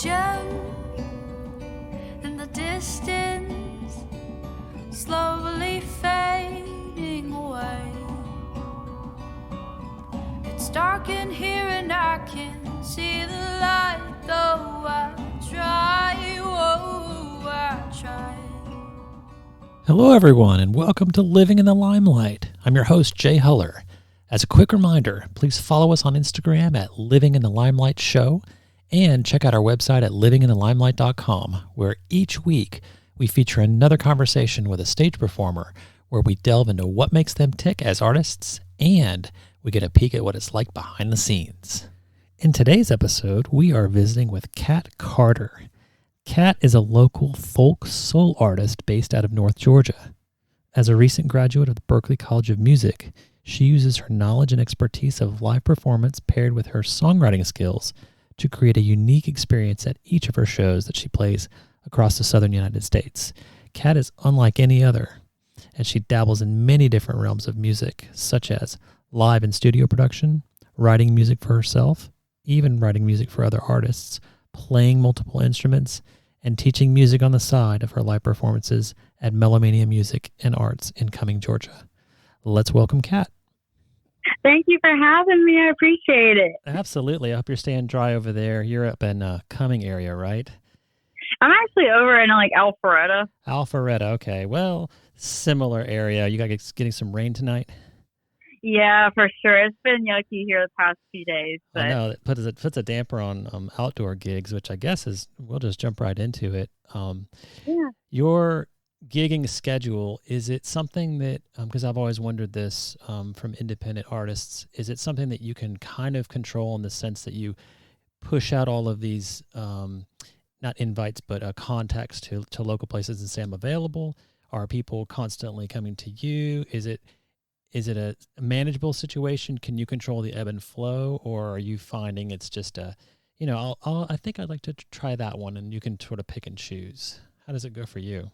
gem in the distance, slowly fading away. It's dark in here and I can't see the light, though I try, oh, I try. Hello, everyone, and welcome to Living in the Limelight. I'm your host, Jay Huller. As a quick reminder, please follow us on Instagram at Living in the Limelight Show and check out our website at livinginthelimelight.com, where each week we feature another conversation with a stage performer where we delve into what makes them tick as artists and we get a peek at what it's like behind the scenes. In today's episode, we are visiting with Kat Carter. Kat is a local folk soul artist based out of North Georgia. As a recent graduate of the Berklee College of Music, she uses her knowledge and expertise of live performance paired with her songwriting skills to create a unique experience at each of her shows that she plays across the southern United States. Kat is unlike any other, and she dabbles in many different realms of music, such as live and studio production, writing music for herself, even writing music for other artists, playing multiple instruments, and teaching music on the side of her live performances at Melomania Music and Arts in Cumming, Georgia. Let's welcome Kat. Thank you for having me. I appreciate it. Absolutely. I hope you're staying dry over there. You're up in Cumming area, right? I'm actually over in Alpharetta. Alpharetta. Okay. Well, similar area. You guys getting some rain tonight? Yeah, for sure. It's been yucky here the past few days. But I know. It puts a damper on outdoor gigs, which I guess we'll just jump right into it. Yeah. Your gigging schedule, is it something that, because I've always wondered this from independent artists, is it something that you can kind of control in the sense that you push out all of these, not invites, but contacts to local places and say, I'm available? Are people constantly coming to you? Is it a manageable situation? Can you control the ebb and flow, or are you finding it's just I think I'd like to try that one, and you can sort of pick and choose? How does it go for you?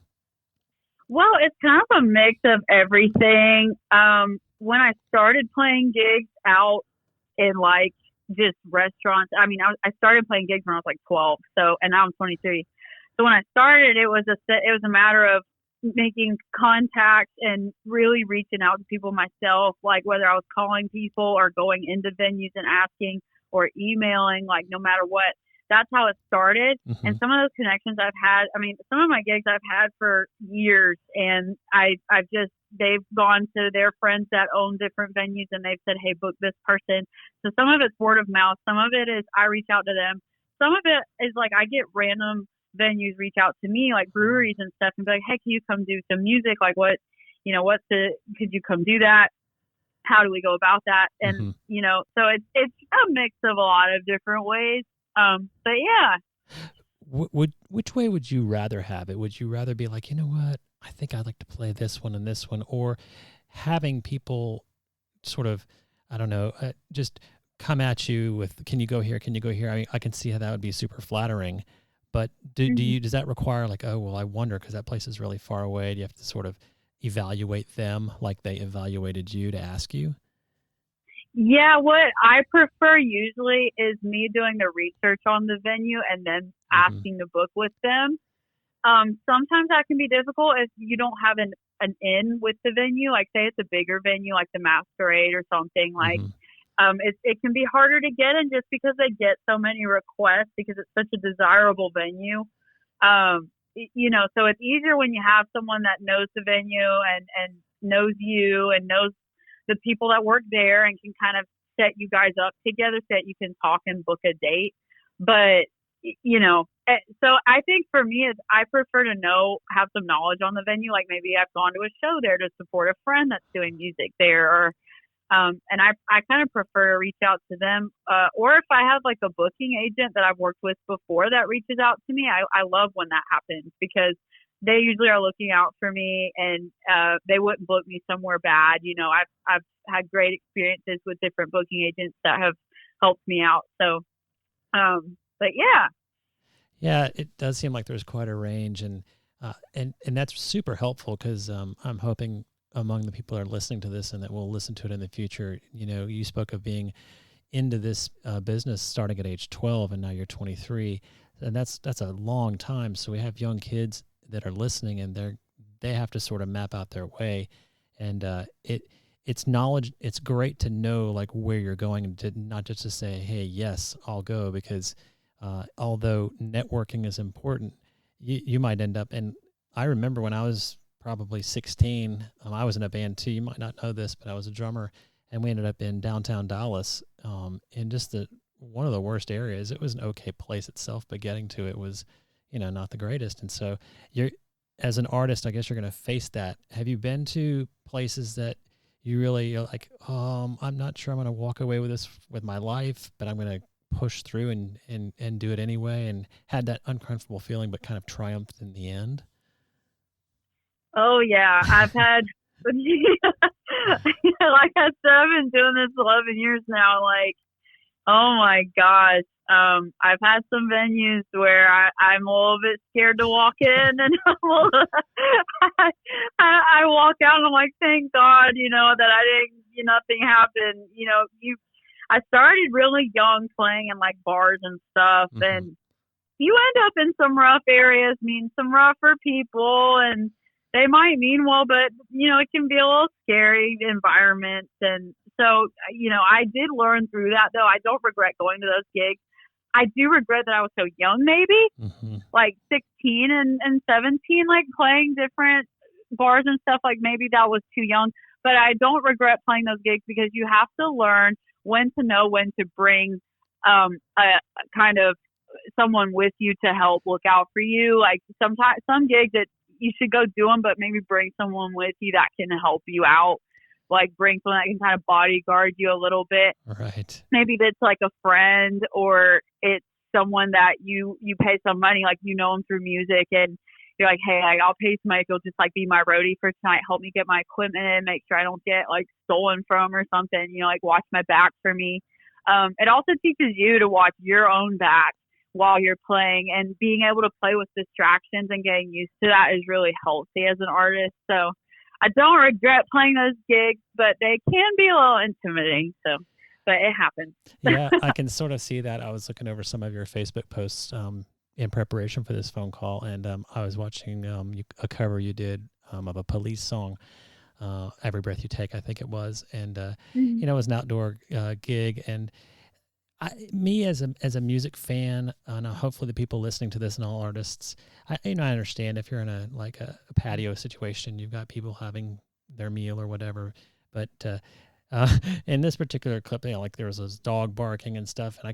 Well, it's kind of a mix of everything. When I started playing gigs out in just restaurants, I started playing gigs when I was 12. And now I'm 23. So when I started, it was a matter of making contacts and really reaching out to people myself, like whether I was calling people or going into venues and asking or emailing, no matter what. That's how it started. Mm-hmm. And some of those connections I've had, some of my gigs I've had for years, and they've gone to their friends that own different venues and they've said, hey, book this person. So some of it's word of mouth. Some of it is I reach out to them. Some of it is I get random venues reach out to me, like breweries and stuff, and be like, hey, can you come do some music? Could you come do that? How do we go about that? And, so it's a mix of a lot of different ways. But yeah. Which way would you rather have it? Would you rather be like, you know what, I think I'd like to play this one and this one, or having people sort of, I don't know, just come at you with, can you go here? Can you go here? I can see how that would be super flattering. But does that require I wonder, because that place is really far away. Do you have to sort of evaluate them like they evaluated you to ask you? Yeah, what I prefer usually is me doing the research on the venue and then asking to book with them. Sometimes that can be difficult if you don't have an in with the venue. Say it's a bigger venue like the Masquerade or something. It can be harder to get in just because they get so many requests because it's such a desirable venue. So it's easier when you have someone that knows the venue and knows you and knows the people that work there and can kind of set you guys up together so that you can talk and book a date. But, so I think for me, I prefer to have some knowledge on the venue. Maybe I've gone to a show there to support a friend that's doing music there, or and I kind of prefer to reach out to them. Or if I have a booking agent that I've worked with before that reaches out to me, I love when that happens because they usually are looking out for me and they wouldn't book me somewhere bad. I've had great experiences with different booking agents that have helped me out. So, but yeah. Yeah, it does seem like there's quite a range, and that's super helpful because I'm hoping among the people that are listening to this and that will listen to it in the future, you spoke of being into this business starting at age 12 and now you're 23. and that's a long time. So we have young kids that are listening, and they have to sort of map out their way, and it's knowledge. It's great to know like where you're going, and to not just to say, "Hey, yes, I'll go," because although networking is important, you might end up. And I remember when I was probably 16, I was in a band too. You might not know this, but I was a drummer, and we ended up in downtown Dallas, in just one of the worst areas. It was an okay place itself, but getting to it was, not the greatest. And so as an artist, I guess you're going to face that. Have you been to places that you're like, I'm not sure I'm going to walk away with this with my life, but I'm going to push through and do it anyway, and had that uncomfortable feeling, but kind of triumphed in the end? Oh yeah, I've had, like I said, I've been doing this 11 years now. Like, oh my gosh. I've had some venues where I'm a little bit scared to walk in, and I walk out and I'm like, thank God, that I didn't, nothing happened. I started really young playing in like bars and stuff, Mm-hmm. and you end up in some rough areas, meeting some rougher people, and they might mean well, but it can be a little scary environment. And so, I did learn through that, though. I don't regret going to those gigs. I do regret that I was so young, maybe Mm-hmm. like 16 and 17, like playing different bars and stuff. Like maybe that was too young, but I don't regret playing those gigs, because you have to learn when to bring a kind of someone with you to help look out for you. Like sometimes some gigs that you should go do them, but maybe bring someone with you that can help you out. Like bring someone that can kind of bodyguard you a little bit. Right. Maybe that's like a friend, or it's someone that you pay some money, like them through music, and you're like, hey, I'll pay somebody if you'll just like be my roadie for tonight, help me get my equipment in, make sure I don't get like stolen from or something, like watch my back for me. It also teaches you to watch your own back while you're playing, and being able to play with distractions and getting used to that is really healthy as an artist. So I don't regret playing those gigs, but they can be a little intimidating. So, but it happens. Yeah, I can sort of see that. I was looking over some of your Facebook posts in preparation for this phone call, and I was watching a cover you did of a Police song, "Every Breath You Take," I think it was, and Mm-hmm. it was an outdoor gig, and me as a music fan, and hopefully the people listening to this and all artists, I understand if you're in a patio situation, you've got people having their meal or whatever, but in this particular clip, like there was this dog barking and stuff, and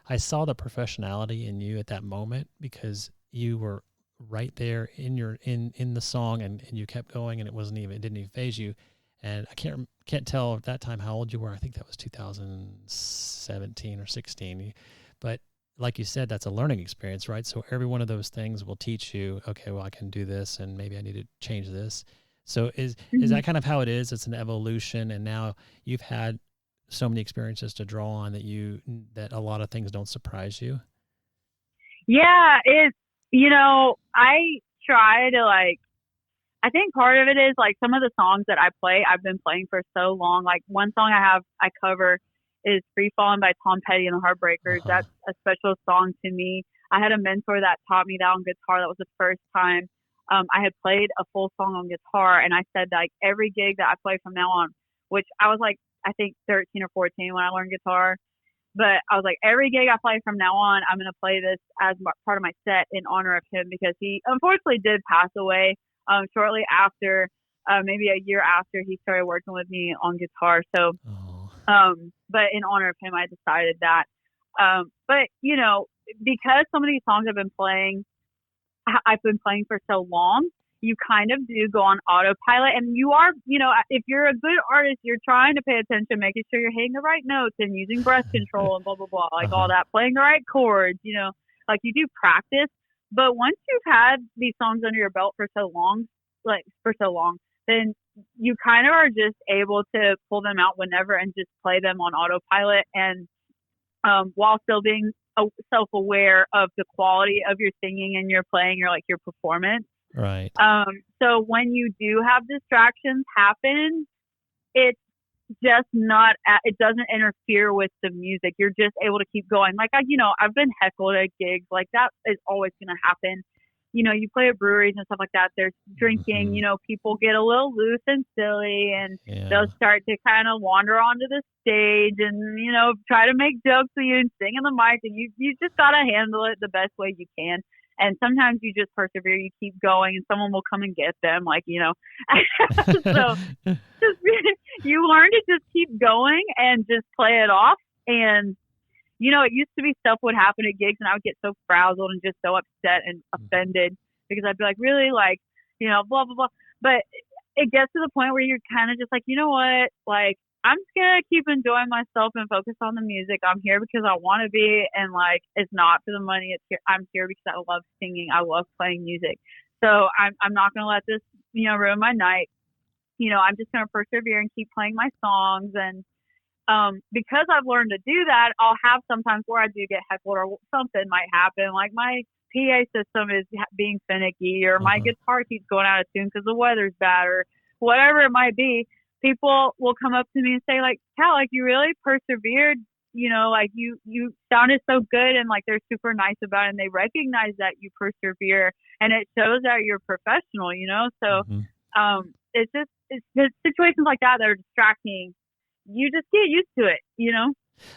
I saw the professionality in you at that moment, because you were right there in the song, and you kept going, and it didn't even phase you. And I can't tell at that time how old you were. I think that was 2017 or 16. But like you said, that's a learning experience, right? So every one of those things will teach you, okay, well, I can do this, and maybe I need to change this. So is that kind of how it is? It's an evolution, and now you've had so many experiences to draw on that a lot of things don't surprise you. Yeah, I try to I think part of it is like some of the songs that I play, I've been playing for so long. Like one song I cover is "Free Fallin'" by Tom Petty and the Heartbreakers. Uh-huh. That's a special song to me. I had a mentor that taught me that on guitar. That was the first time I had played a full song on guitar, and I said like every gig that I play from now on, which I was like I think 13 or 14 when I learned guitar. But I was like, every gig I play from now on, I'm going to play this as part of my set in honor of him, because he unfortunately did pass away shortly after, maybe a year after he started working with me on guitar. So, but in honor of him, I decided that. But, because some of these songs I've been playing for so long, you kind of do go on autopilot, and you are, if you're a good artist, you're trying to pay attention, making sure you're hitting the right notes and using breath control and blah, blah, blah, like all that, playing the right chords, like you do practice. But once you've had these songs under your belt for so long, then you kind of are just able to pull them out whenever and just play them on autopilot. And while still being self-aware of the quality of your singing and your playing, your performance. Right. So when you do have distractions happen, it's just not it doesn't interfere with the music. You're just able to keep going. Like I've been heckled at gigs. Like that is always going to happen. You play at breweries and stuff like that. There's drinking. People get a little loose and silly, and they'll start to kind of wander onto the stage and try to make jokes with you and sing in the mic. And you just gotta handle it the best way you can. And sometimes you just persevere, you keep going, and someone will come and get them, So you learn to just keep going and just play it off. And, it used to be stuff would happen at gigs, and I would get so frazzled and just so upset and offended because I'd be like, really? Blah, blah, blah. But it gets to the point where you're kind of just like, you know what? Like, I'm just going to keep enjoying myself and focus on the music. I'm here because I want to be, and it's not for the money. I'm here because I love singing. I love playing music. So I'm not going to let this, ruin my night. I'm just going to persevere and keep playing my songs. And because I've learned to do that, I'll have sometimes where I do get heckled or something might happen. Like my PA system is being finicky, or my guitar keeps going out of tune because the weather's bad, or whatever it might be. People will come up to me and say, like, Cal, like, you really persevered, like you sounded so good, and like they're super nice about it, and they recognize that you persevere, and it shows that you're professional, So it's situations like that are distracting. You just get used to it,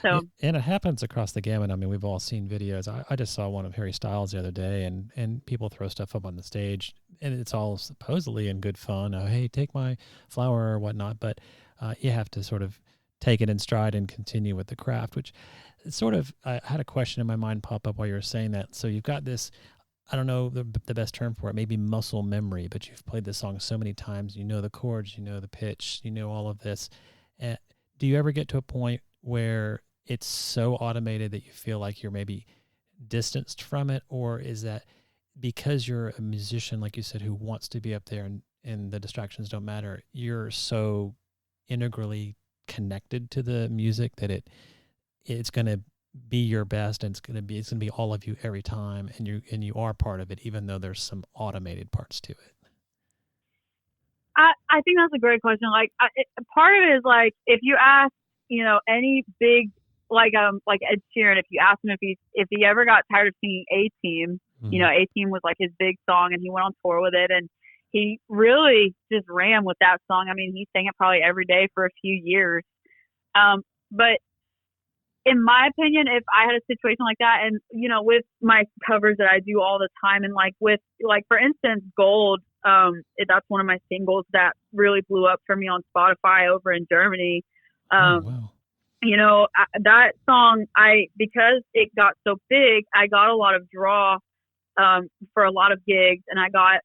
So and it happens across the gamut. I mean, we've all seen videos. I just saw one of Harry Styles the other day, and people throw stuff up on the stage, and it's all supposedly in good fun. Oh, hey, take my flower or whatnot. But you have to sort of take it in stride and continue with the craft, which sort of, I had a question in my mind pop up while you were saying that. So you've got this, I don't know the best term for it, maybe muscle memory, but you've played this song so many times, the chords, the pitch, all of this. Do you ever get to a point where it's so automated that you feel like you're maybe distanced from it? Or is that because you're a musician, like you said, who wants to be up there and the distractions don't matter, you're so integrally connected to the music that it's going to be your best, and it's going to be all of you every time, and you are part of it, even though there's some automated parts to it? I think that's a great question. Like, part of it is like, if you ask, any big, like Ed Sheeran, if you ask him if he ever got tired of singing A-Team, A-Team was like his big song, and he went on tour with it, and he really just ran with that song. I mean, he sang it probably every day for a few years. But in my opinion, if I had a situation like that, and, with my covers that I do all the time, and for instance, Gold, that's one of my singles that really blew up for me on Spotify over in Germany. Wow. That song, because it got so big, I got a lot of draw for a lot of gigs, and I got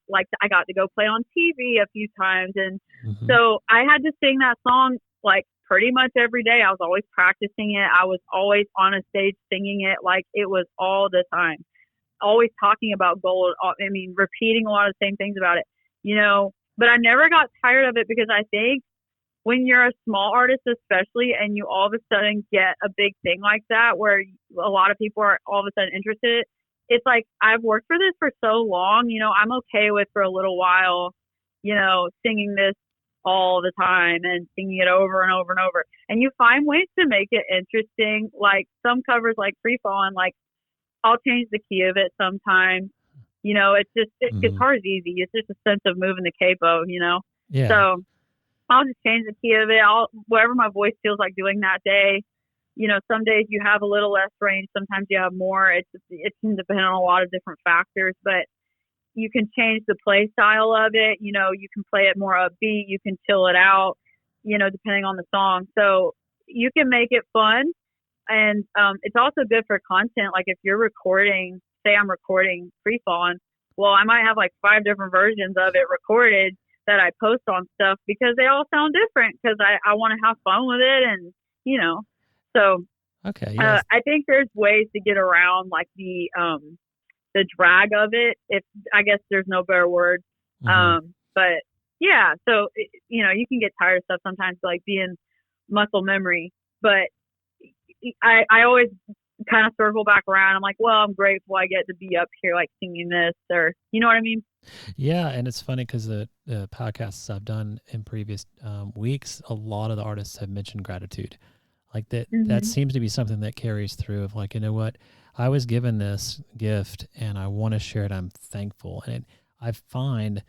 to go play on TV a few times, and so I had to sing that song like pretty much every day. I was always practicing it. I was always on a stage singing it, like it was all the time. Always talking about Gold. I mean, repeating a lot of the same things about it, but I never got tired of it, because I think when you're a small artist, especially, and you all of a sudden get a big thing like that, where a lot of people are all of a sudden interested, it's like, I've worked for this for so long, I'm okay with, for a little while, singing this all the time and singing it over and over and over. And you find ways to make it interesting. Like some covers, like Free Fallin', like I'll change the key of it sometimes. It's just, guitar's easy. It's just a sense of moving the capo, Yeah. So I'll just change the key of it. Whatever my voice feels like doing that day. Some days you have a little less range. Sometimes you have more. It can depend on a lot of different factors, but you can change the play style of it. You can play it more upbeat. You can chill it out, depending on the song. So you can make it fun. And it's also good for content. Like if you're recording, say I'm recording Free Fallin', well, I might have like 5 different versions of it recorded that I post on stuff, because they all sound different, because I want to have fun with it. And, so okay, yes. I think there's ways to get around like the drag of it, if I guess there's no better word. But yeah, so, you can get tired of stuff sometimes, like being muscle memory, but I always kind of circle back around. I'm like, well, I'm grateful I get to be up here, like singing this, or you know what I mean? Yeah, and it's funny because the podcasts I've done in previous weeks, a lot of the artists have mentioned gratitude. Like that Mm-hmm. seems to be something that carries through of like, you know what, I was given this gift and I want to share it. I'm thankful. And I find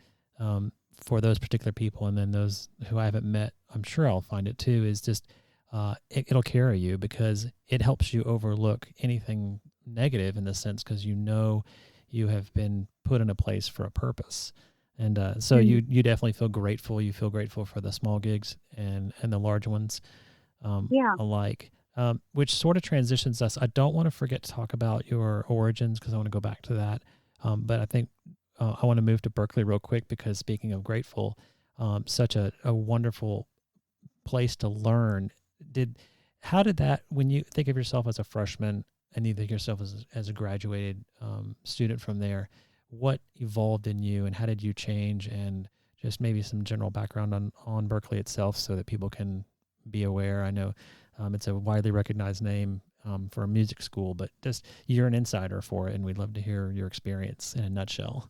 for those particular people, and then those who I haven't met, I'm sure I'll find it too, is just it'll carry you because it helps you overlook anything negative in the sense because you know you have been put in a place for a purpose. And so you definitely feel grateful. You feel grateful for the small gigs and the large ones alike, which sort of transitions us. I don't want to forget to talk about your origins because I want to go back to that. But I think I want to move to Berklee real quick because speaking of grateful, such a wonderful place to learn. How did that, when you think of yourself as a freshman and you think of yourself as a graduated student from there, what evolved in you and how did you change, and just maybe some general background on Berklee itself so that people can be aware? I know it's a widely recognized name for a music school, but just you're an insider for it, and we'd love to hear your experience in a nutshell.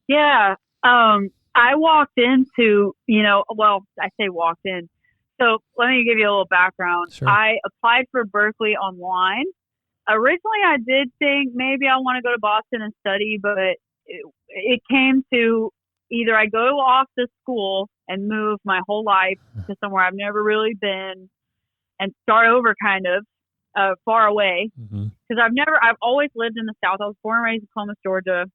Yeah. I walked into, I say walked in. So let me give you a little background. Sure. I applied for Berklee online. Originally, I did think maybe I want to go to Boston and study, but it came to either I go off to school and move my whole life to somewhere I've never really been and start over kind of far away. Because I've always lived in the South. I was born and raised in Columbus, Georgia.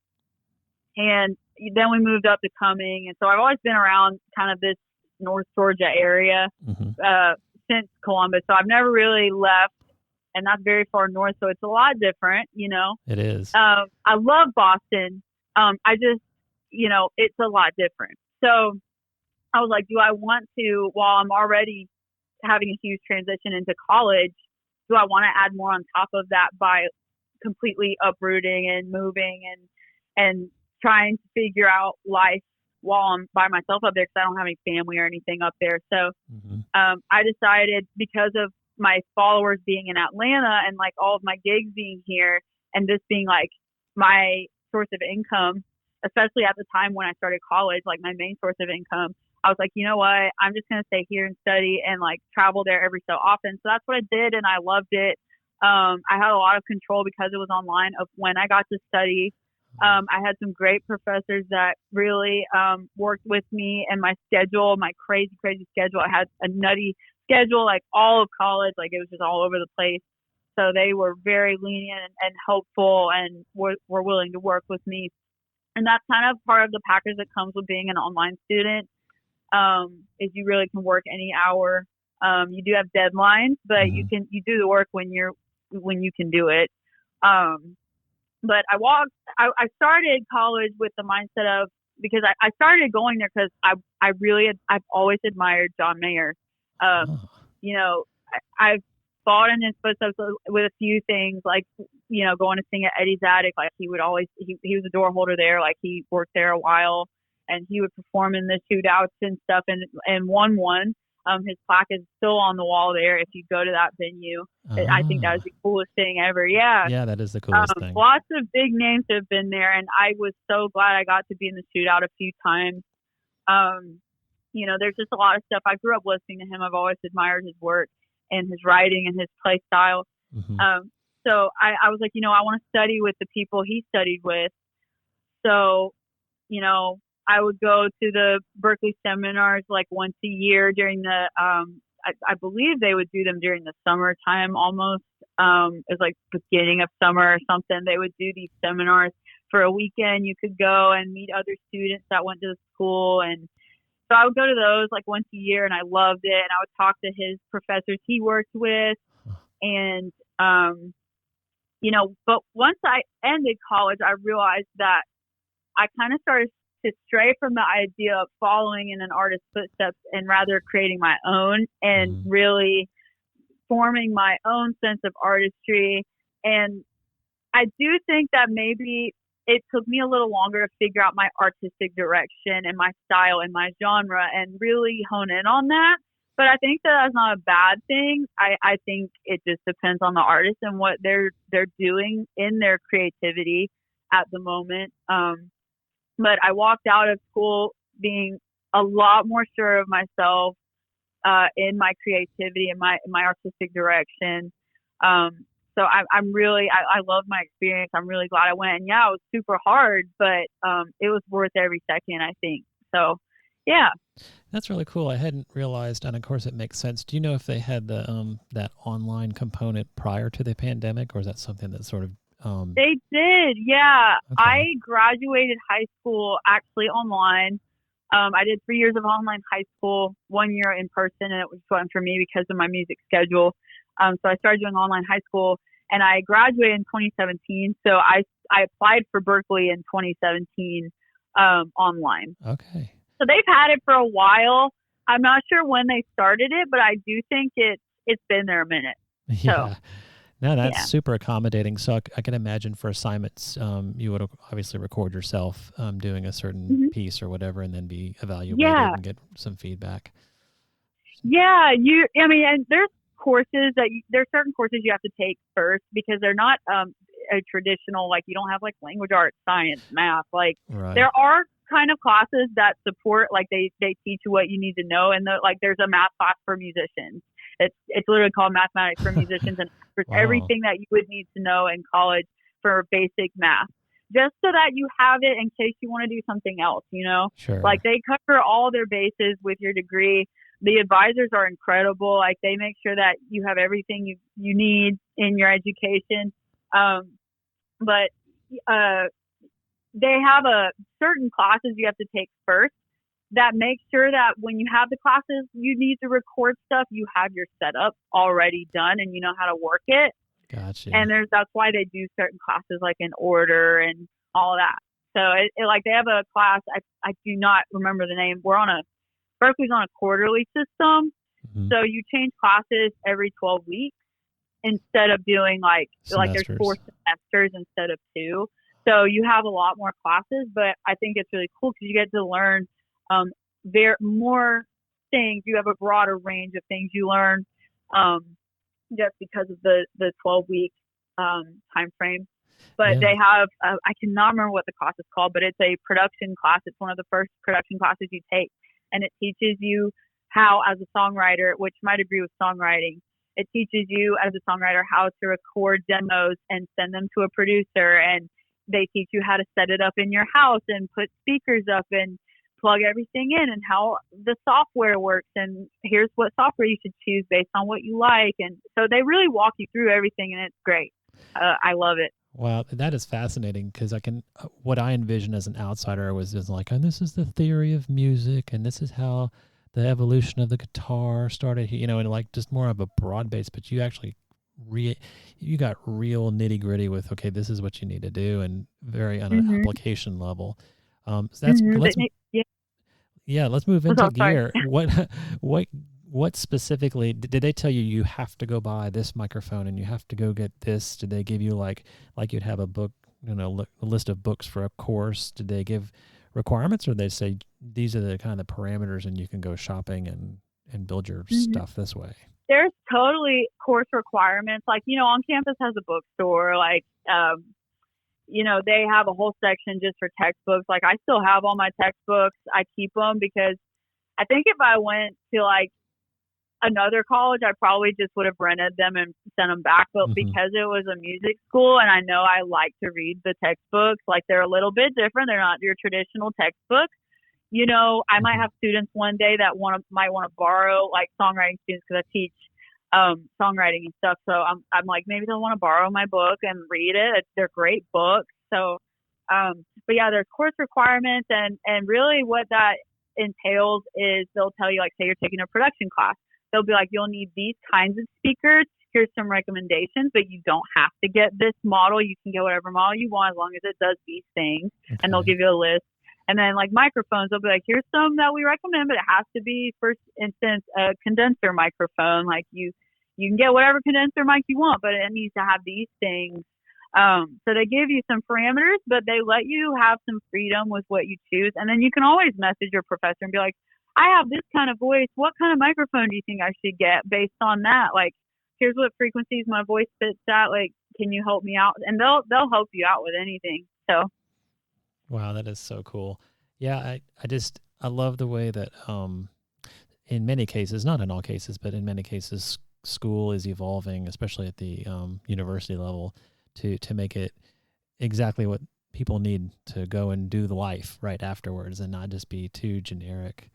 And then we moved up to Cumming. And so I've always been around kind of this North Georgia area since Columbus. So I've never really left, and that's very far north. So it's a lot different, It is. I love Boston. I just, it's a lot different. So I was like, do I want to, while I'm already having a huge transition into college, do I want to add more on top of that by completely uprooting and moving and trying to figure out life while I'm by myself up there because I don't have any family or anything up there. So I decided, because of my followers being in Atlanta and like all of my gigs being here and this being like my source of income, especially at the time when I started college, like my main source of income, I was like, you know what, I'm just going to stay here and study and like travel there every so often. So that's what I did, and I loved it. I had a lot of control because it was online of when I got to study. I had some great professors that really worked with me and my schedule, my crazy schedule. I had a nutty schedule, like all of college, like it was just all over the place. So they were very lenient and helpful and were willing to work with me. And that's kind of part of the package that comes with being an online student, is you really can work any hour. You do have deadlines, but you do the work when you can do it. But I started college with the mindset of, because I started going there because I've always admired John Mayer. I've fought in his footsteps with a few things, like, going to sing at Eddie's Attic. Like he was a door holder there. Like he worked there a while, and he would perform in the shootouts and stuff and won one. His plaque is still on the wall there if you go to that venue. I think that was the coolest thing ever. Yeah. Yeah, that is the coolest thing. Lots of big names have been there, and I was so glad I got to be in the shootout a few times. There's just a lot of stuff. I grew up listening to him. I've always admired his work and his writing and his play style. So I was like, I want to study with the people he studied with. So, I would go to the Berklee seminars like once a year during the, I believe they would do them during the summertime almost. It was like beginning of summer or something. They would do these seminars for a weekend. You could go and meet other students that went to the school. And so I would go to those like once a year, and I loved it. And I would talk to his professors he worked with. And, but once I ended college, I realized that I kind of started to stray from the idea of following in an artist's footsteps and rather creating my own and really forming my own sense of artistry. And I do think that maybe it took me a little longer to figure out my artistic direction and my style and my genre and really hone in on that. but I think that that's not a bad thing. I think it just depends on the artist and what they're doing in their creativity at the moment. But I walked out of school being a lot more sure of myself in my creativity and my artistic direction. So I'm really, I love my experience. I'm really glad I went. And yeah, it was super hard, but it was worth every second, I think. So, yeah. That's really cool. I hadn't realized, and of course it makes sense. Do you know if they had the that online component prior to the pandemic, or is that something that sort of They did, yeah. Okay. I graduated high school actually online. I did 3 years of online high school, 1 year in person, and it was fun for me because of my music schedule. So I started doing online high school, and I graduated in 2017. So I applied for Berklee in 2017 online. Okay. So they've had it for a while. I'm not sure when they started it, but I do think it's been there a minute. Yeah. So, No, that's yeah. super accommodating. So I can imagine for assignments, you would obviously record yourself doing a certain piece or whatever, and then be evaluated and get some feedback. Yeah, and there's there's certain courses you have to take first because they're not a traditional, like you don't have like language arts, science, math. Like Right. there are kind of classes that support, like they teach you what you need to know, and like there's a math class for musicians. It's literally called mathematics for musicians, and for Wow. everything that you would need to know in college for basic math, just so that you have it in case you want to do something else. Sure. Like they cover all their bases with your degree. The advisors are incredible. Like they make sure that you have everything you need in your education. But they have certain classes you have to take first that make sure that when you have the classes you need to record stuff, you have your setup already done and you know how to work it. Gotcha. And that's why they do certain classes like in order and all that. So like they have a class, I do not remember the name. Berklee's on a quarterly system. So you change classes every 12 weeks instead of doing like there's 4 semesters instead of 2. So you have a lot more classes, but I think it's really cool because you get to learn more things. You have a broader range of things you learn just because of the 12-week time frame. But they have, I cannot remember what the class is called, but it's a production class. It's one of the first production classes you take. And it teaches you how, as a songwriter, which might agree with songwriting, it teaches you as a songwriter how to record demos and send them to a producer. And they teach you how to set it up in your house and put speakers up and plug everything in and how the software works. And here's what software you should choose based on what you like. And so they really walk you through everything, and it's great. I love it. Wow, that is fascinating because what I envision as an outsider was just like, and this is the theory of music, and this is how the evolution of the guitar started, and like just more of a broad base, but you actually you got real nitty gritty with, okay, this is what you need to do, and very on an application level. So that's let's move into gear. What specifically did they tell you? You have to go buy this microphone and you have to go get this. Did they give you like you'd have a book, a list of books for a course? Did they give requirements, or they say these are the kind of parameters and you can go shopping and build your stuff this way? There's totally course requirements. Like, on campus has a bookstore. Like, they have a whole section just for textbooks. Like, I still have all my textbooks. I keep them because I think if I went to like another college, I probably just would have rented them and sent them back. But because it was a music school and I know I like to read the textbooks, like they're a little bit different. They're not your traditional textbooks. I might have students one day that might want to borrow, like songwriting students, because I teach songwriting and stuff. So I'm like, maybe they'll want to borrow my book and read it. They're great books. So, but yeah, there's course requirements, and really what that entails is they'll tell you, like, say you're taking a production class. They'll be like, you'll need these kinds of speakers. Here's some recommendations, but you don't have to get this model. You can get whatever model you want as long as it does these things. Okay. And they'll give you a list. And then like microphones, they'll be like, here's some that we recommend, but it has to be, first instance, a condenser microphone. Like you can get whatever condenser mic you want, but it needs to have these things. So they give you some parameters, but they let you have some freedom with what you choose. And then you can always message your professor and be like, I have this kind of voice. What kind of microphone do you think I should get based on that? Like, here's what frequencies my voice fits at. Like, can you help me out? And they'll help you out with anything. So. Wow, that is so cool. Yeah, I love the way that in many cases, not in all cases, but in many cases, school is evolving, especially at the university level, to make it exactly what people need to go and do the life right afterwards and not just be too generic.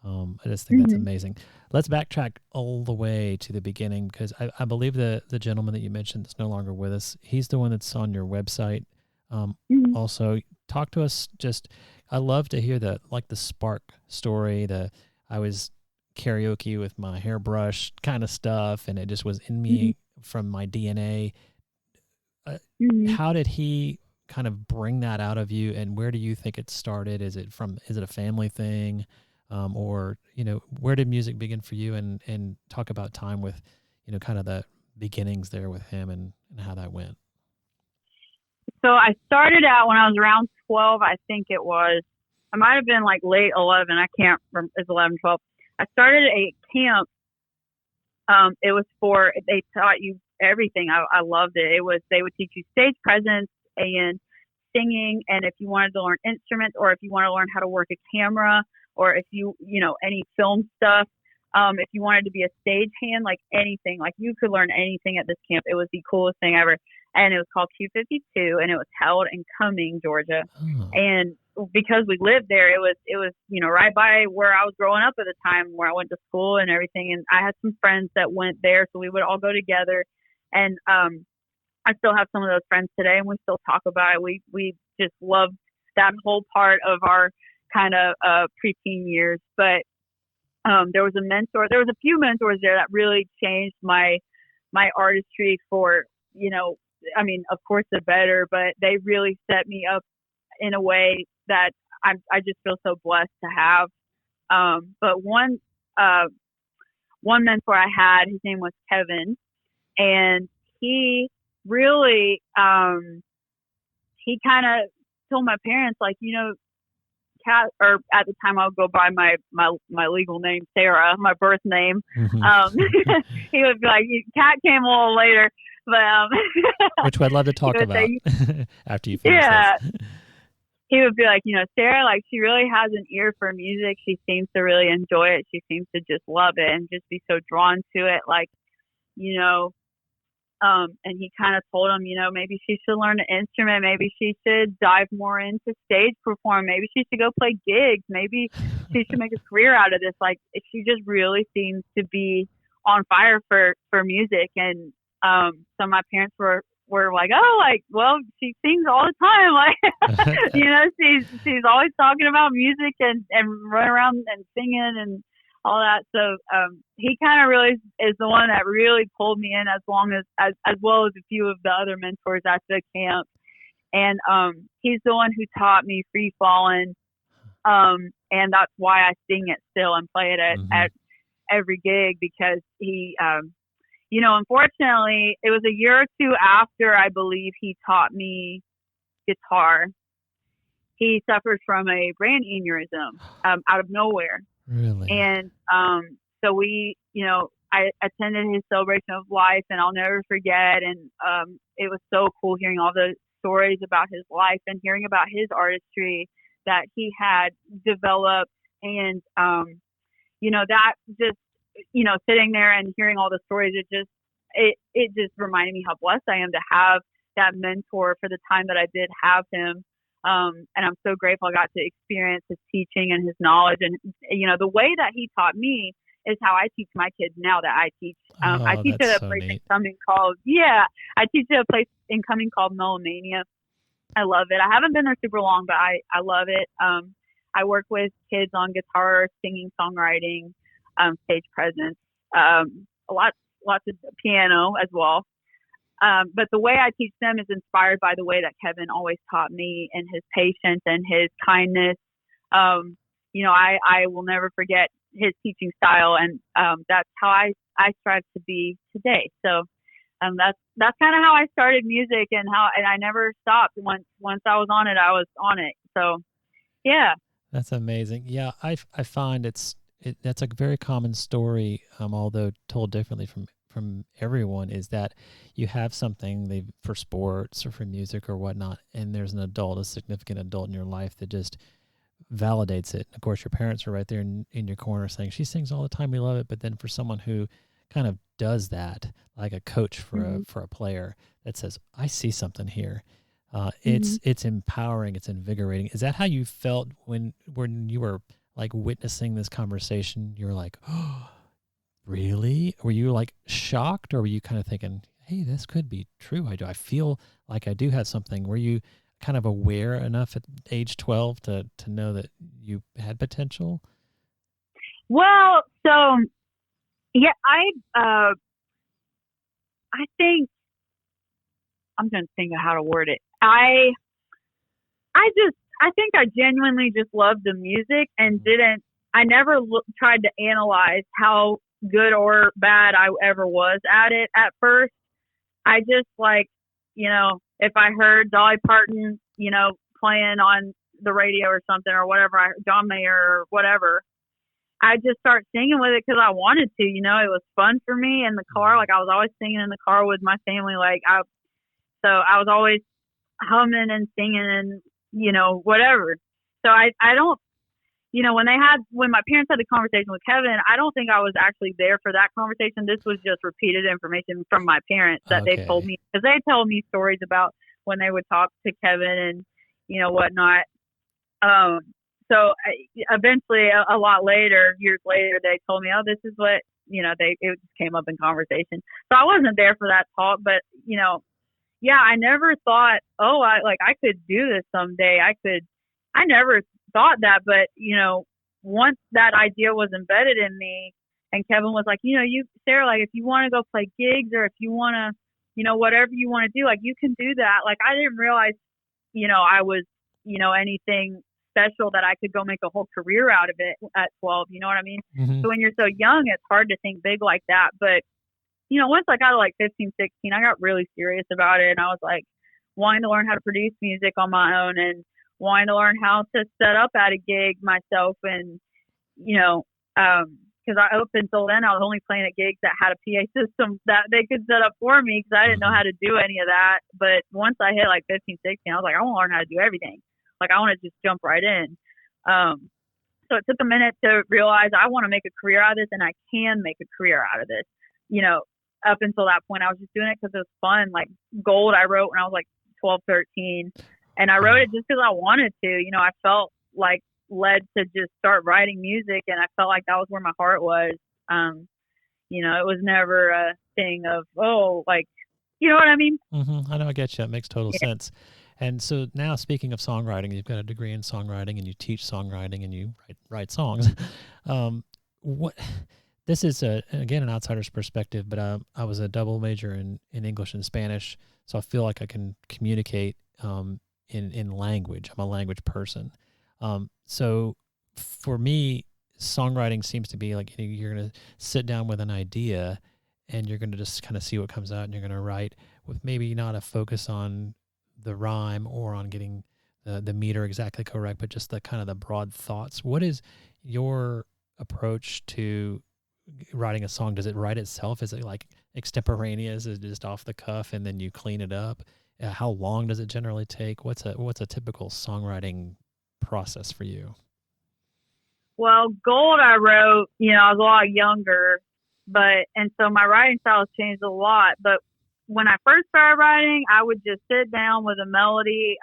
I just think that's amazing. Let's backtrack all the way to the beginning, because I believe the gentleman that you mentioned that's no longer with us, he's the one that's on your website. Also, talk to us. I love to hear the spark story. I was karaoke with my hairbrush kind of stuff, and it just was in me from my DNA. How did he kind of bring that out of you, and where do you think it started? Is it a family thing? Or, where did music begin for you, and talk about time with, kind of the beginnings there with him and how that went. So I started out when I was around 12, I think it was. I might have been like late 11. I can't remember. It's 11, 12. I started a camp. It was they taught you everything. I loved it. They would teach you stage presence and singing. And if you wanted to learn instruments, or if you want to learn how to work a camera, or if any film stuff, if you wanted to be a stagehand, like anything, like you could learn anything at this camp. It was the coolest thing ever. And it was called Q52, and it was held in Cumming, Georgia. Oh. And because we lived there, it was right by where I was growing up at the time, where I went to school and everything. And I had some friends that went there, so we would all go together. And I still have some of those friends today, and we still talk about it. We just loved that whole part of our kind of preteen years. But there was a few mentors there that really changed my artistry for, of course the better, but they really set me up in a way that I just feel so blessed to have. But one mentor I had, his name was Kevin, and he really, he kind of told my parents, like, or at the time I would go by my legal name, Sarah, my birth name. He would be like, Kat came a little later, but which I'd love to talk about after you finish this. He would be like, Sarah, like, she really has an ear for music. She seems to really enjoy it. She seems to just love it and just be so drawn to it, like, and he kind of told him, maybe she should learn an instrument. Maybe she should dive more into stage perform. Maybe she should go play gigs. Maybe she should make a career out of this. Like, she just really seems to be on fire for music. And so my parents were like, oh, like, well, she sings all the time. Like, she's always talking about music and running around and singing and all that. So he kind of really is the one that really pulled me in, as well as a few of the other mentors at the camp. And he's the one who taught me free falling, and that's why I sing it still and play it at every gig, because he unfortunately it was a year or two after, I believe, he taught me guitar. He suffered from a brain aneurysm out of nowhere. Really? And so I attended his celebration of life, and I'll never forget. And it was so cool hearing all the stories about his life and hearing about his artistry that he had developed. And, that just, sitting there and hearing all the stories, it just reminded me how blessed I am to have that mentor for the time that I did have him. And I'm so grateful I got to experience his teaching and his knowledge. And, the way that he taught me is how I teach my kids now that I teach. I teach at a place in Cumming called, I teach at a place in Cumming called Melamania. I love it. I haven't been there super long, but I love it. I work with kids on guitar, singing, songwriting, stage presence, lots of piano as well. But the way I teach them is inspired by the way that Kevin always taught me, and his patience and his kindness. I will never forget his teaching style, and that's how I strive to be today. So that's kind of how I started music, and I never stopped. Once I was on it, I was on it. So yeah. That's amazing. Yeah, I find it's that's a very common story, although told differently from everyone, is that you have something for sports or for music or whatnot, and there's an adult, a significant adult in your life that just validates it. Of course, your parents are right there in your corner saying, she sings all the time, we love it. But then for someone who kind of does that, like a coach for a player that says, I see something here, it's empowering, it's invigorating. Is that how you felt when you were like witnessing this conversation? You were like, oh, really? Were you like shocked, or were you kind of thinking, hey, this could be true? I feel like I do have something. Were you kind of aware enough at age 12 to know that you had potential? Well, so yeah, I think I'm going to think of how to word it. I think I genuinely just loved the music and I never tried to analyze how good or bad I ever was at it at first. I just if I heard Dolly Parton, playing on the radio or something or whatever, John Mayer or whatever, I just start singing with it because I wanted to. It was fun for me in the car. Like I was always singing in the car with my family. So I was always humming and singing and whatever. So I don't. When my parents had the conversation with Kevin, I don't think I was actually there for that conversation. This was just repeated information from my parents that they told me, because they told me stories about when they would talk to Kevin and, whatnot. So eventually a lot later, years later, they told me, oh, this is what, it just came up in conversation. So I wasn't there for that talk, but, I never thought, oh, I could do this someday. I never thought that, but once that idea was embedded in me, and Kevin was like, Sarah, like if you want to go play gigs, or if you want to, whatever you want to do, like you can do that. Like I didn't realize, I was, anything special that I could go make a whole career out of it at 12. You know what I mean? Mm-hmm. So when you're so young, it's hard to think big like that. But once I got to like 15, 16, I got really serious about it, and I was like wanting to learn how to produce music on my own, and wanting to learn how to set up at a gig myself. And, because up until then, I was only playing at gigs that had a PA system that they could set up for me, because I didn't know how to do any of that. But once I hit like 15, 16, I was like, I want to learn how to do everything. Like, I want to just jump right in. So it took a minute to realize I want to make a career out of this, and I can make a career out of this. Up until that point, I was just doing it because it was fun. Like Gold, I wrote when I was like 12, 13. And I wrote it just because I wanted to. I felt like led to just start writing music, and I felt like that was where my heart was. It was never a thing of, oh, like, you know what I mean? Mm-hmm. I know, I get you. It makes total sense. And so now, speaking of songwriting, you've got a degree in songwriting, and you teach songwriting, and you write songs. This is again an outsider's perspective, but I was a double major in English and Spanish, so I feel like I can communicate in language. I'm a language person. So for me, songwriting seems to be like you're going to sit down with an idea, and you're going to just kind of see what comes out, and you're going to write with maybe not a focus on the rhyme or on getting the meter exactly correct, but just the kind of the broad thoughts. What is your approach to writing a song? Does it write itself? Is it like extemporaneous? Is it just off the cuff and then you clean it up? How long does it generally take? What's a typical songwriting process for you? Well, Gold I wrote, I was a lot younger, and so my writing style has changed a lot. But when I first started writing, I would just sit down with a melody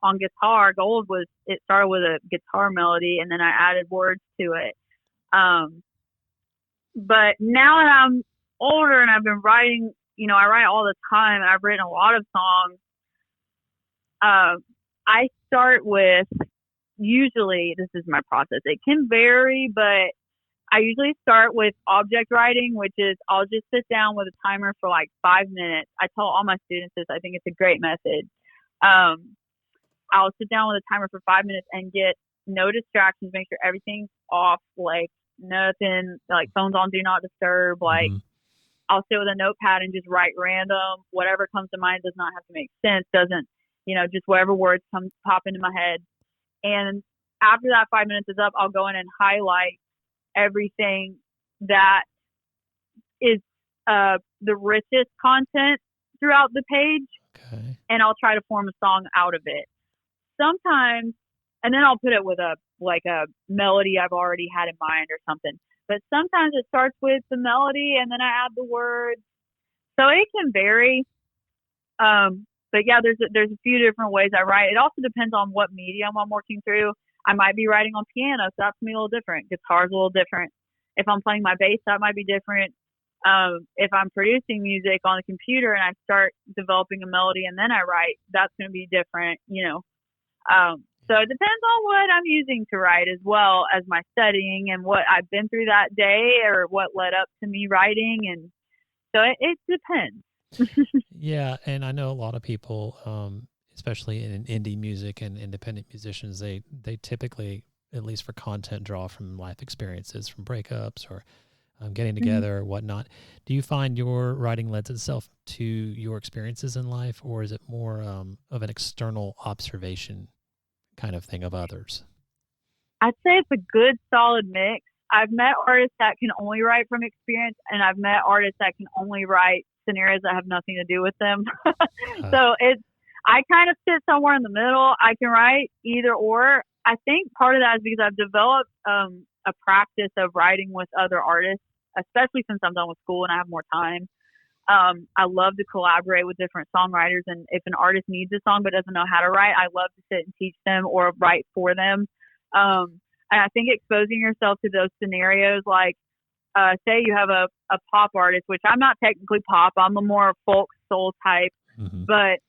on guitar. Gold it started with a guitar melody, and then I added words to it. But now that I'm older and I've been writing, I write all the time, and I've written a lot of songs. I start with, usually this is my process. It can vary, but I usually start with object writing, which is I'll just sit down with a timer for like 5 minutes. I tell all my students this. I think it's a great method. I'll sit down with a timer for 5 minutes and get no distractions, make sure everything's off, like nothing, like phones on do not disturb. Like I'll sit with a notepad and just write random, whatever comes to mind. Does not have to make sense, doesn't, just whatever words pop into my head. And after that 5 minutes is up, I'll go in and highlight everything that is the richest content throughout the page, and I'll try to form a song out of it. Sometimes, and then I'll put it with a melody I've already had in mind or something. But sometimes it starts with the melody and then I add the words. So it can vary. But yeah, there's a few different ways I write. It also depends on what medium I'm working through. I might be writing on piano, so that's gonna be a little different. Guitar's a little different. If I'm playing my bass, that might be different. If I'm producing music on the computer and I start developing a melody and then I write, that's gonna be different, So it depends on what I'm using to write, as well as my studying and what I've been through that day or what led up to me writing. And so it depends. Yeah. And I know a lot of people, especially in indie music and independent musicians, they typically, at least for content, draw from life experiences, from breakups or getting together or whatnot. Do you find your writing lends itself to your experiences in life, or is it more of an external observation kind of thing of others? I'd say it's a good solid mix. I've met artists that can only write from experience, and I've met artists that can only write scenarios that have nothing to do with them. So I kind of sit somewhere in the middle. I can write either or. I think part of that is because I've developed a practice of writing with other artists, especially since I'm done with school and I have more time. I love to collaborate with different songwriters, and if an artist needs a song but doesn't know how to write, I love to sit and teach them or write for them. And I think exposing yourself to those scenarios, like say you have a pop artist, which I'm not technically pop, I'm a more folk soul type, but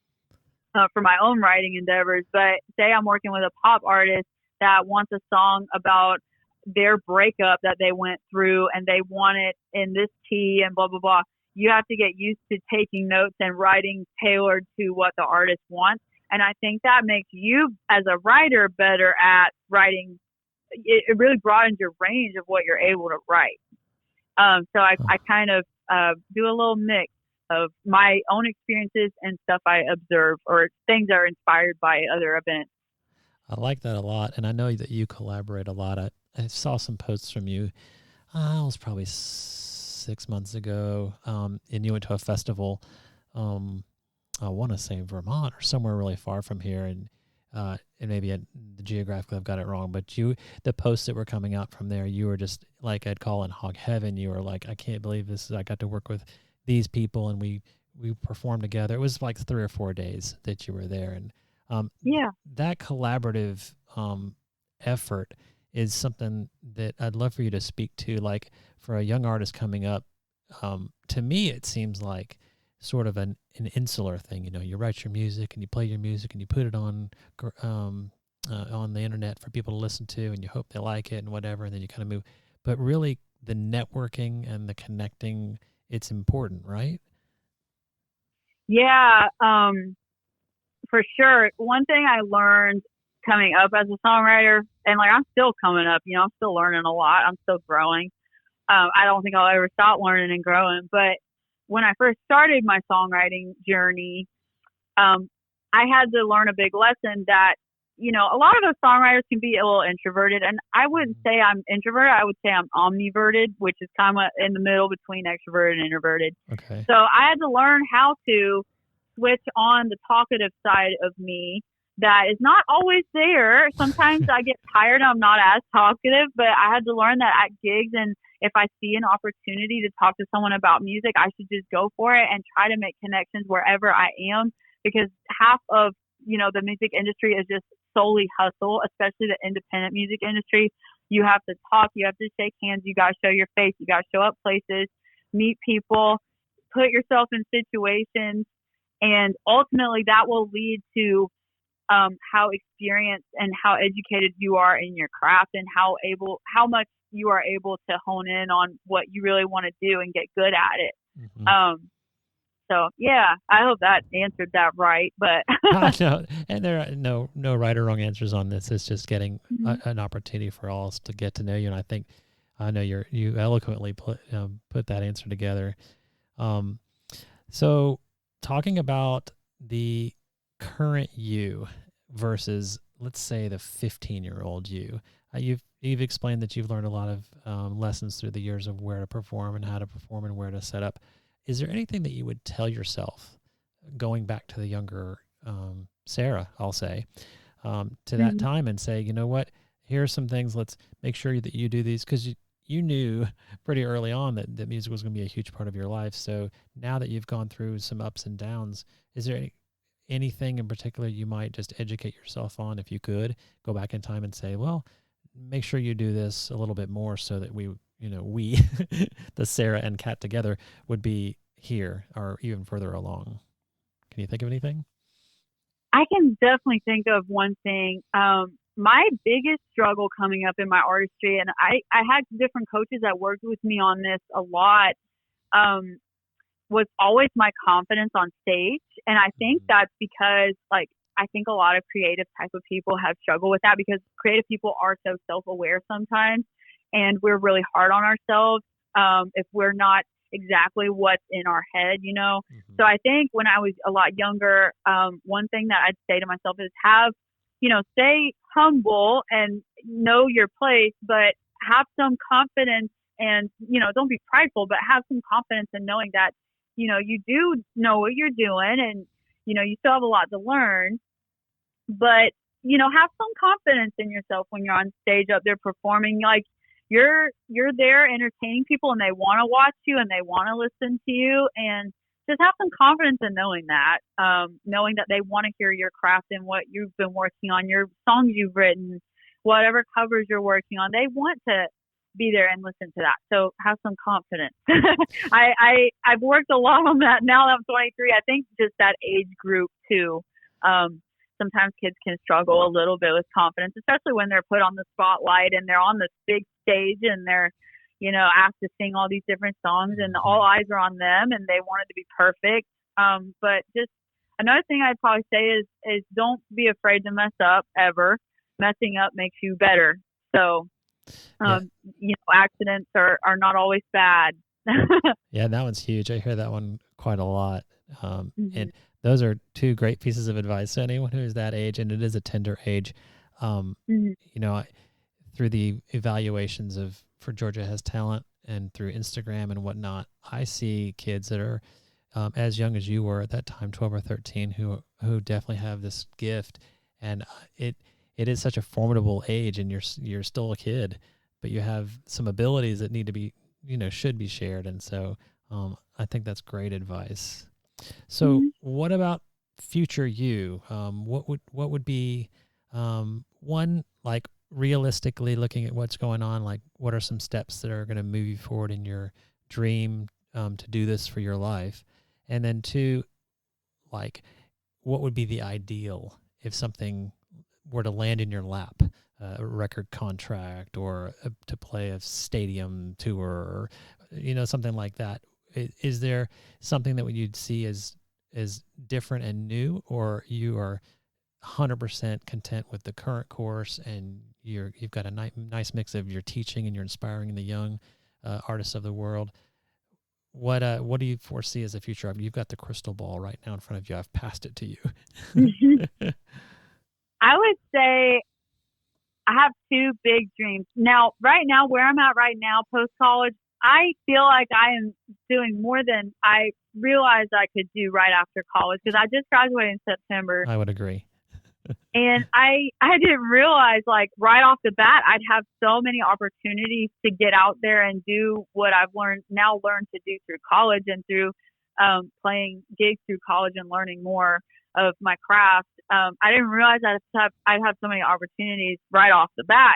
for my own writing endeavors. But say I'm working with a pop artist that wants a song about their breakup that they went through and they want it in this key and blah, blah, blah. You have to get used to taking notes and writing tailored to what the artist wants. And I think that makes you as a writer better at writing. It really broadens your range of what you're able to write. So I kind of do a little mix of my own experiences and stuff I observe or things that are inspired by other events. I like that a lot. And I know that you collaborate a lot. I saw some posts from you. It was probably 6 months ago. And you went to a festival, I want to say in Vermont or somewhere really far from here. And maybe geographically I've got it wrong, but the posts that were coming out from there, you were just like, I'd call in hog heaven. You were like, I can't believe this. I got to work with these people and we performed together. It was like 3 or 4 days that you were there. And that collaborative effort is something that I'd love for you to speak to. Like for a young artist coming up, to me, it seems like sort of an insular thing. You write your music and you play your music and you put it on the internet for people to listen to, and you hope they like it and whatever, and then you kind of move. But really, the networking and the connecting, it's important, right? Yeah, for sure. One thing I learned coming up as a songwriter, and like I'm still coming up, I'm still learning a lot. I'm still growing. I don't think I'll ever stop learning and growing. But when I first started my songwriting journey, I had to learn a big lesson that, a lot of us songwriters can be a little introverted. And I wouldn't say I'm introverted. I would say I'm omniverted, which is kind of in the middle between extroverted and introverted. Okay. So I had to learn how to switch on the talkative side of me that is not always there. Sometimes I get tired. I'm not as talkative, but I had to learn that at gigs, and if I see an opportunity to talk to someone about music, I should just go for it and try to make connections wherever I am, because half of, the music industry is just solely hustle, especially the independent music industry. You have to talk, you have to shake hands, you got to show your face, you got to show up places, meet people, put yourself in situations, and ultimately that will lead to how experienced and how educated you are in your craft, and how much you are able to hone in on what you really want to do and get good at it. So yeah, I hope that answered that right. But no, and there are no right or wrong answers on this. It's just getting an opportunity for all us to get to know you. And I know you eloquently put that answer together. So talking about the current you versus, let's say, the 15-year-old you, you've explained that you've learned a lot of lessons through the years of where to perform and how to perform and where to set up. Is there anything that you would tell yourself going back to the younger Sarah, I'll say, to that time and say, you know what, here are some things, let's make sure that you do these, because you knew pretty early on that music was going to be a huge part of your life. So now that you've gone through some ups and downs, is there anything in particular you might just educate yourself on, if you could go back in time and say, well, make sure you do this a little bit more so that we, the Sarah and Kat together would be here or even further along? Can you think of anything? I can definitely think of one thing. My biggest struggle coming up in my artistry, and I had different coaches that worked with me on this a lot, was always my confidence on stage. And I think that's because, like, I think a lot of creative type of people have struggled with that, because creative people are so self-aware sometimes, and we're really hard on ourselves if we're not exactly what's in our head, So I think when I was a lot younger, one thing that I'd say to myself is stay humble and know your place, but have some confidence and, don't be prideful, but have some confidence in knowing that, you do know what you're doing and, you still have a lot to learn, but, have some confidence in yourself when you're on stage up there performing. Like, you're there entertaining people and they want to watch you and they want to listen to you, and just have some confidence in knowing that they want to hear your craft and what you've been working on, your songs you've written, whatever covers you're working on. They want to be there and listen to that. So have some confidence. I've worked a lot on that now that I'm 23. I think just that age group too. Sometimes kids can struggle a little bit with confidence, especially when they're put on the spotlight and they're on this big stage and they're, asked to sing all these different songs and all eyes are on them and they want it to be perfect. But just another thing I'd probably say is don't be afraid to mess up ever. Messing up makes you better. So, accidents are not always bad. Yeah, that one's huge. I hear that one quite a lot. And those are two great pieces of advice. So anyone who is that age, and it is a tender age, through the evaluations for Georgia Has Talent and through Instagram and whatnot, I see kids that are as young as you were at that time, 12 or 13, who definitely have this gift. And it is such a formidable age, and you're still a kid, but you have some abilities that need to be, should be shared. And so I think that's great advice. So what about future you? What would be one, like, realistically looking at what's going on, like what are some steps that are going to move you forward in your dream to do this for your life? And then two, like, what would be the ideal if something were to land in your lap, a record contract or to play a stadium tour or, something like that? Is there something that you'd see as different and new, or you are 100% content with the current course and you've got a nice mix of your teaching and you're inspiring the young artists of the world? What do you foresee as the future? I mean, you've got the crystal ball right now in front of you. I've passed it to you. I would say I have two big dreams. Now, right now, where I'm at right now, post-college, I feel like I am doing more than I realized I could do right after college, because I just graduated in September. I would agree. And I didn't realize, like, right off the bat, I'd have so many opportunities to get out there and do what I've learned to do through college and through playing gigs through college and learning more of my craft. I didn't realize I'd have so many opportunities right off the bat,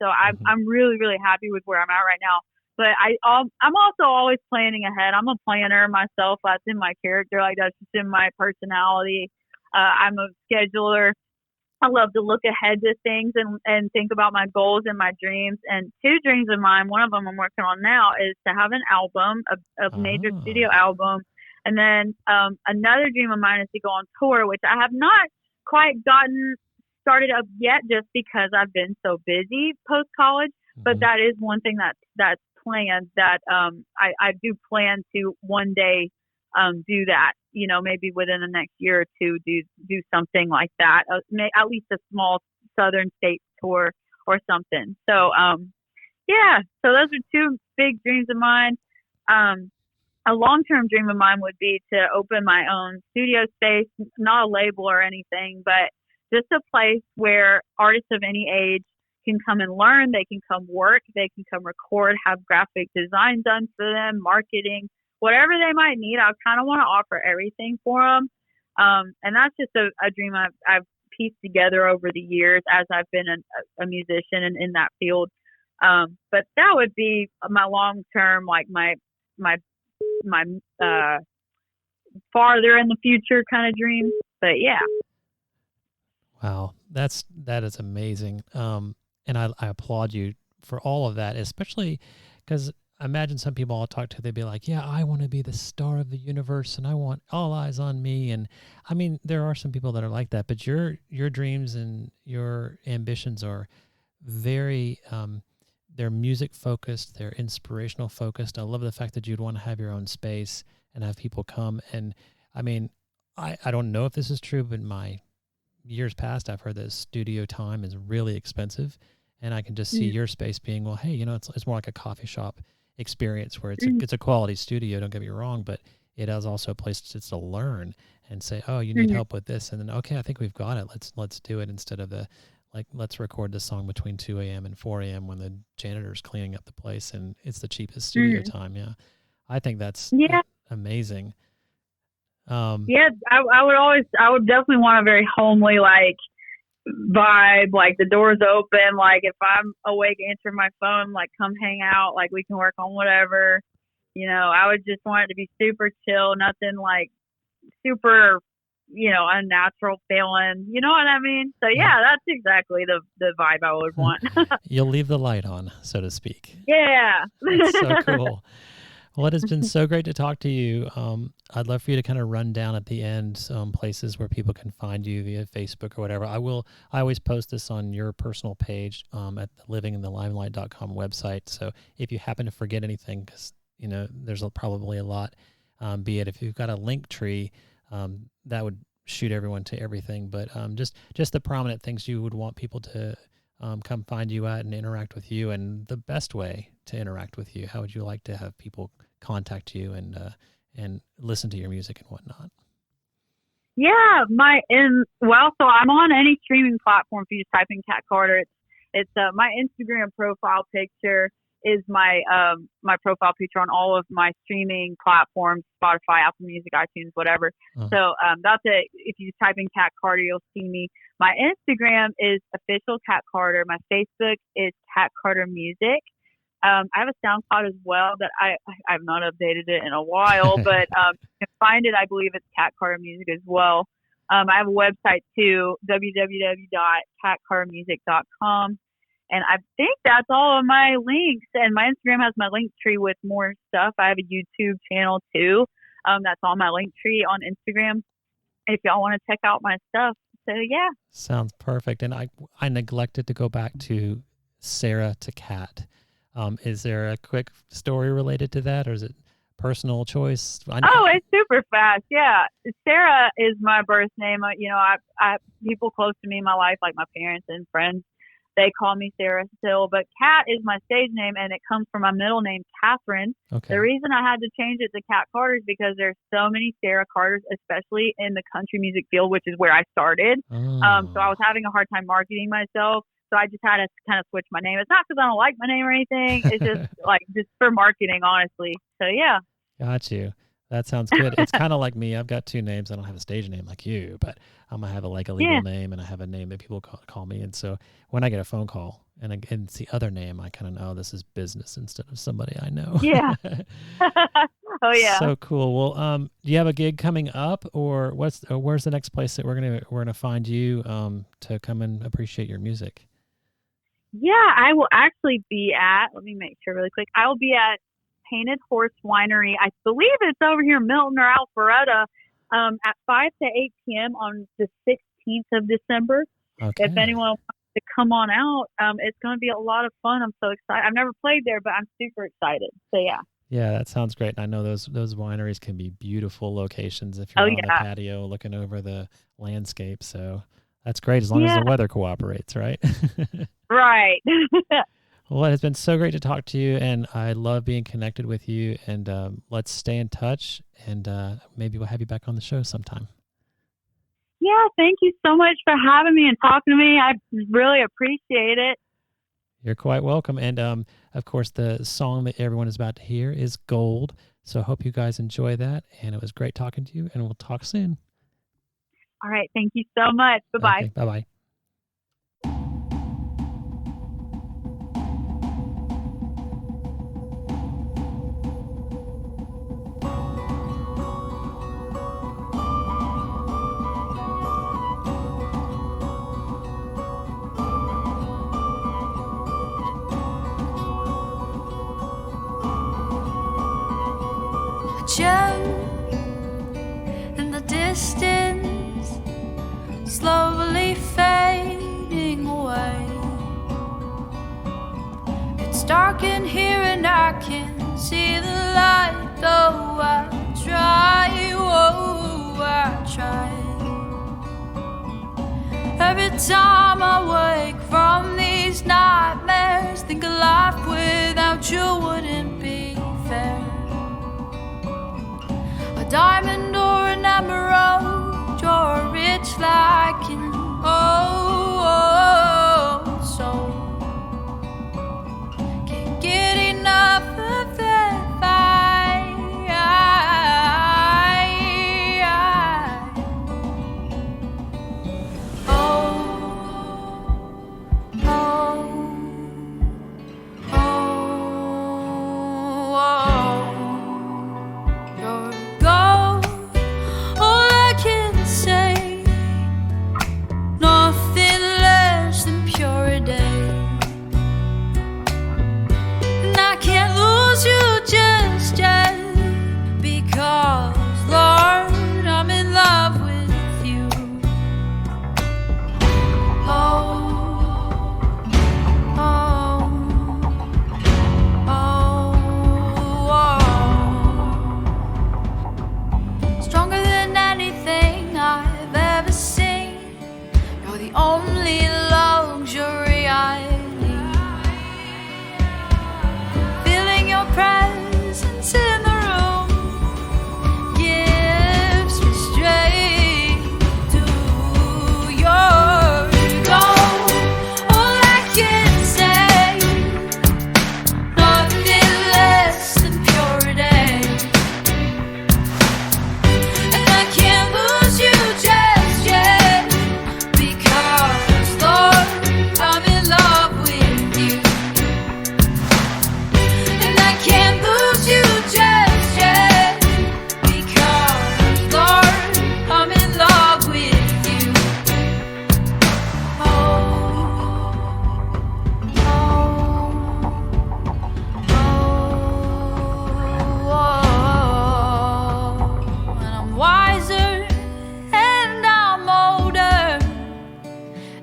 so I'm really, really happy with where I'm at right now. But I'm also always planning ahead. I'm a planner myself. That's in my character. Like, that's just in my personality. I'm a scheduler. I love to look ahead to things and think about my goals and my dreams. And two dreams of mine, one of them I'm working on now, is to have an album, a major studio album. And then another dream of mine is to go on tour, which I have not quite gotten started up yet just because I've been so busy post-college. But that is one thing that's planned, that I do plan to one day do that, maybe within the next year or two, do something like that, at least a small southern states tour or something. So, yeah, so those are two big dreams of mine. A long-term dream of mine would be to open my own studio space, not a label or anything, but just a place where artists of any age can come and learn. They can come work. They can come record, have graphic design done for them, marketing, whatever they might need. I kind of want to offer everything for them. And that's just a dream I've pieced together over the years as I've been a musician and in that field. But that would be my long-term, like my farther in the future kind of dream. But yeah. Wow. That is amazing. And I applaud you for all of that, especially because I imagine some people I'll talk to, they'd be like, yeah, I want to be the star of the universe and I want all eyes on me. And I mean, there are some people that are like that, but your dreams and your ambitions are very, they're music focused, they're inspirational focused. I love the fact that you'd want to have your own space and have people come. And I mean, I don't know if this is true, but in my years past, I've heard that studio time is really expensive. And I can just see your space being, well, hey, you know, it's more like a coffee shop experience where it's a quality studio, don't get me wrong, but it is also a place to learn and say, oh, you need help with this. And then, okay, I think we've got it. Let's do it instead of let's record this song between 2 a.m. and 4 a.m. when the janitor's cleaning up the place and it's the cheapest studio time. Yeah. I think that's amazing. Yeah, I would definitely want a very homely, like, vibe, like the doors open, like if I'm awake, answer my phone, like come hang out, like we can work on whatever, you know. I would just want it to be super chill, nothing like super, you know, unnatural feeling, you know what I mean? So yeah, that's exactly the vibe I would want. You'll leave the light on, so to speak. Yeah. That's so cool. Well, it has been so great to talk to you. I'd love for you to kind of run down at the end places where people can find you via Facebook or whatever. I always post this on your personal page at the livinginthelimelight.com website. So if you happen to forget anything, because, you know, there's probably a lot, be it if you've got a link tree, that would shoot everyone to everything. But just the prominent things you would want people to come find you at and interact with you, and the best way to interact with you. How would you like to have people contact you and listen to your music and whatnot? Yeah, so I'm on any streaming platform. If you just type in Kat Carter, it's my Instagram profile picture is my profile picture on all of my streaming platforms, Spotify, Apple Music, iTunes, whatever. So that's it. If you type in Kat Carter, you'll see me. My Instagram is official Kat Carter. My Facebook is Kat Carter Music. I have a SoundCloud as well that I've not updated it in a while, but you can find it. I believe it's Kat Carter Music as well. I have a website too, www.katcartermusic.com. And I think that's all of my links. And my Instagram has my link tree with more stuff. I have a YouTube channel too. That's on my link tree on Instagram if y'all want to check out my stuff. So yeah. Sounds perfect. And I neglected to go back to Sarah to Kat. Is there a quick story related to that, or is it personal choice? It's super fast. Yeah. Sarah is my birth name. You know, I people close to me in my life, like my parents and friends, they call me Sarah still, but Kat is my stage name, and it comes from my middle name, Catherine. Okay. The reason I had to change it to Kat Carter is because there's so many Sarah Carters, especially in the country music field, which is where I started. So I was having a hard time marketing myself. So I just had to kind of switch my name. It's not because I don't like my name or anything. It's just just for marketing, honestly. So yeah. Got you. That sounds good. It's kind of like me. I've got two names. I don't have a stage name like you, but I have a legal name, and I have a name that people call me. And so when I get a phone call and it's the other name, I kind of know this is business instead of somebody I know. Yeah. Oh yeah. So cool. Well, do you have a gig coming up, or where's the next place that we're gonna find you to come and appreciate your music? Yeah, I will actually be at. Let me make sure really quick. I will be at Painted Horse Winery. I believe it's over here in Milton or Alpharetta at 5 to 8 p.m. on the 16th of December. Okay. If anyone wants to come on out, it's going to be a lot of fun. I'm so excited. I've never played there, but I'm super excited. So, yeah. Yeah, that sounds great. And I know those wineries can be beautiful locations if you're on the patio looking over the landscape. So That's great, as long as the weather cooperates, right? Right. Well, it has been so great to talk to you, and I love being connected with you, and let's stay in touch, and maybe we'll have you back on the show sometime. Yeah, thank you so much for having me and talking to me. I really appreciate it. You're quite welcome. And of course, the song that everyone is about to hear is Gold. So I hope you guys enjoy that. And it was great talking to you, and we'll talk soon. All right. Thank you so much. Bye-bye. Okay, bye-bye. Gem in the distance, slowly fading away. It's dark in here and I can't see the light, though I try, oh, I try. Every time I wake from these nightmares, think a life without you wouldn't be fair. A diamond or an emerald, you're rich like an old soul. Can't get enough of that fire.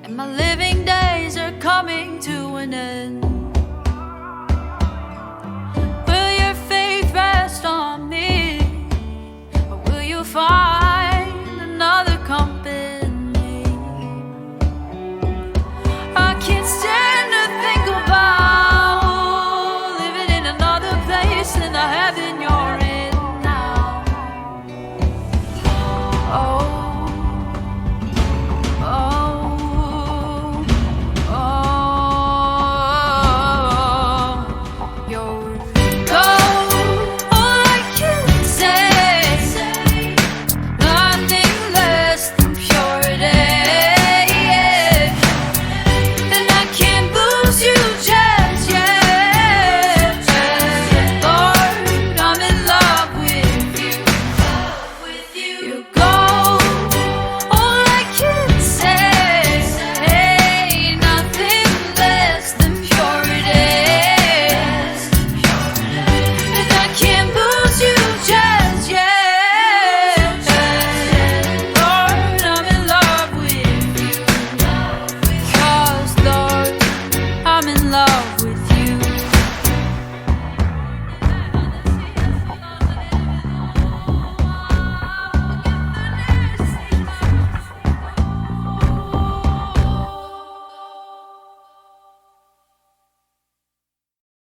And my living days are coming to an end.